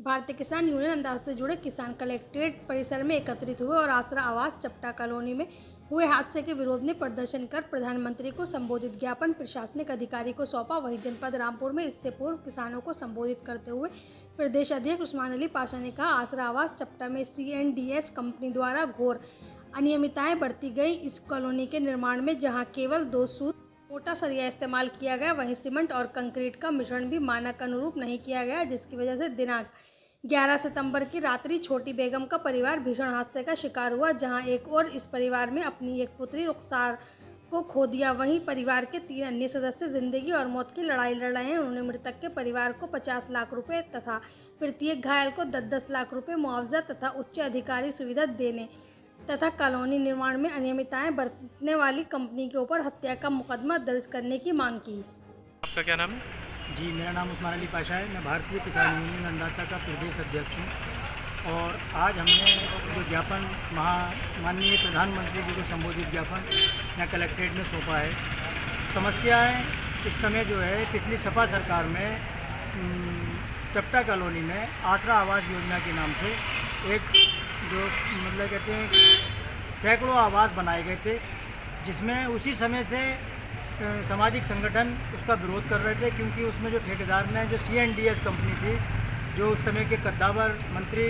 भारतीय किसान यूनियन अंदाज से जुड़े किसान कलेक्ट्रेट परिसर में एकत्रित हुए और आसरा आवास चपटा कॉलोनी में हुए हादसे के विरोध में प्रदर्शन कर प्रधानमंत्री को संबोधित ज्ञापन प्रशासनिक अधिकारी को सौंपा। वहीं जनपद रामपुर में इससे पूर्व किसानों को संबोधित करते हुए प्रदेश अध्यक्ष उस्मान अली पाशा ने कहा, आसरा आवास चपटा में CNDS कंपनी द्वारा घोर अनियमितताएं बरती गई। इस कॉलोनी के निर्माण में जहां केवल 2 सूत मोटा सरिया इस्तेमाल किया गया, वहीं सीमेंट और कंक्रीट का मिश्रण भी मानक अनुरूप नहीं किया गया, जिसकी वजह से दिनांक 11 सितंबर की रात्रि छोटी बेगम का परिवार भीषण हादसे का शिकार हुआ, जहां एक और इस परिवार में अपनी एक पुत्री रुखसार को खो दिया। वहीं परिवार के 3 अन्य सदस्य जिंदगी और मौत की लड़ाई लड़ रहे हैं। उन्होंने मृतक के परिवार को 50 लाख रुपए तथा प्रत्येक घायल को 10-10 लाख रुपए मुआवजा तथा उच्च अधिकारी सुविधा देने तथा कॉलोनी निर्माण में अनियमितताएं बरतने वाली कंपनी के ऊपर हत्या का मुकदमा दर्ज करने की मांग की। आपका क्या नाम है? जी, मेरा नाम उस्मान अली पाशा है। मैं भारतीय किसान यूनियन अंदाता का प्रदेश अध्यक्ष हूँ और आज हमने जो ज्ञापन माननीय प्रधानमंत्री जी को संबोधित ज्ञापन यहाँ कलेक्ट्रेट में सौंपा है। समस्याएं इस समय जो है पिछली सपा सरकार में चपटा कॉलोनी में आसरा आवास योजना के नाम से एक जो मतलब कहते हैं सैकड़ों आवास बनाए गए थे, जिसमें उसी समय से सामाजिक संगठन उसका विरोध कर रहे थे, क्योंकि उसमें जो ठेकेदार ने जो CNDS कंपनी थी, जो उस समय के कद्दावर मंत्री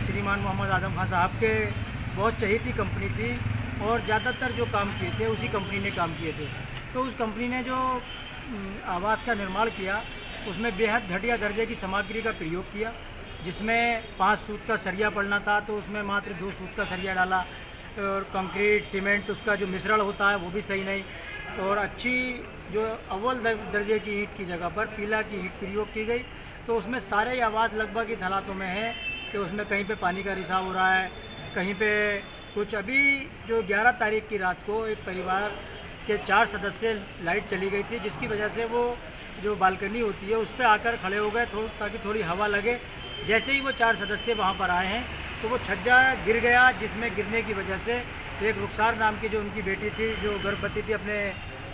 श्रीमान मोहम्मद आजम खान साहब के बहुत चहेती कंपनी थी और ज़्यादातर जो काम किए थे उसी कंपनी ने काम किए थे। तो उस कंपनी ने जो आवास का निर्माण किया उसमें बेहद घटिया दर्जे की सामग्री का प्रयोग किया, जिसमें 5 सूत का सरिया पड़ना था तो उसमें मात्र 2 सूत का सरिया डाला और कंक्रीट सीमेंट उसका जो मिश्रण होता है वो भी सही नहीं, और अच्छी जो अव्वल दर्जे की ईंट की जगह पर पीला की ईंट प्रयोग की गई। तो उसमें सारे आवास लगभग इस हालातों में हैं कि उसमें कहीं पे पानी का रिसाव हो रहा है, कहीं पे कुछ। अभी जो 11 तारीख की रात को एक परिवार के 4 सदस्य लाइट चली गई थी, जिसकी वजह से वो जो बालकनी होती है उस पर आकर खड़े हो गए ताकि थोड़ी हवा लगे। जैसे ही वो 4 सदस्य वहाँ पर आए हैं तो वो छज्जा गिर गया, जिसमें गिरने की वजह से एक रुखसार नाम की जो उनकी बेटी थी, जो गर्भवती थी, अपने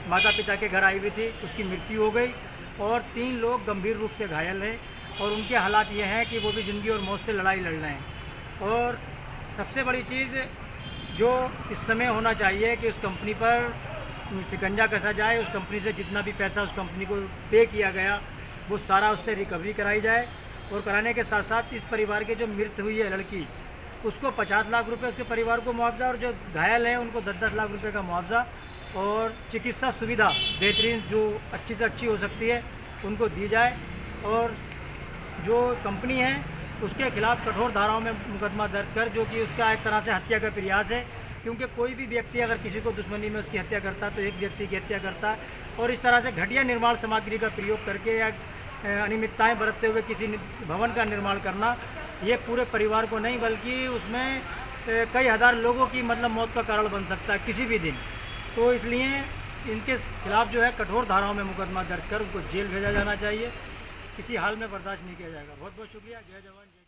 माता पिता के घर आई हुई थी, उसकी मृत्यु हो गई और 3 लोग गंभीर रूप से घायल हैं और उनके हालात ये हैं कि वो भी ज़िंदगी और मौत से लड़ाई लड़ रहे हैं। और सबसे बड़ी चीज़ जो इस समय होना चाहिए कि उस कंपनी पर शिकंजा कसा जाए, उस कंपनी से जितना भी पैसा उस कंपनी को पे किया गया वो सारा उससे रिकवरी कराई जाए, और कराने के साथ साथ इस परिवार के जो मृत्यु हुई है लड़की, उसको 50 लाख रुपए उसके परिवार को मुआवजा, और जो घायल हैं उनको 10-10 लाख रुपए का मुआवजा और चिकित्सा सुविधा बेहतरीन जो अच्छी से अच्छी हो सकती है उनको दी जाए। और जो कंपनी है उसके खिलाफ कठोर धाराओं में मुकदमा दर्ज कर, जो कि उसका एक तरह से हत्या का प्रयास है, क्योंकि कोई भी व्यक्ति अगर किसी को दुश्मनी में उसकी हत्या करता है तो एक व्यक्ति की हत्या करता है, और इस तरह से घटिया निर्माण सामग्री का प्रयोग करके या अनियमितताएं बरतते हुए किसी भवन का निर्माण करना, ये पूरे परिवार को नहीं बल्कि उसमें कई हज़ार लोगों की मतलब मौत का कारण बन सकता है किसी भी दिन। तो इसलिए इनके खिलाफ जो है कठोर धाराओं में मुकदमा दर्ज कर उनको जेल भेजा जाना चाहिए, किसी हाल में बर्दाश्त नहीं किया जाएगा। बहुत बहुत शुक्रिया। जय जवान जय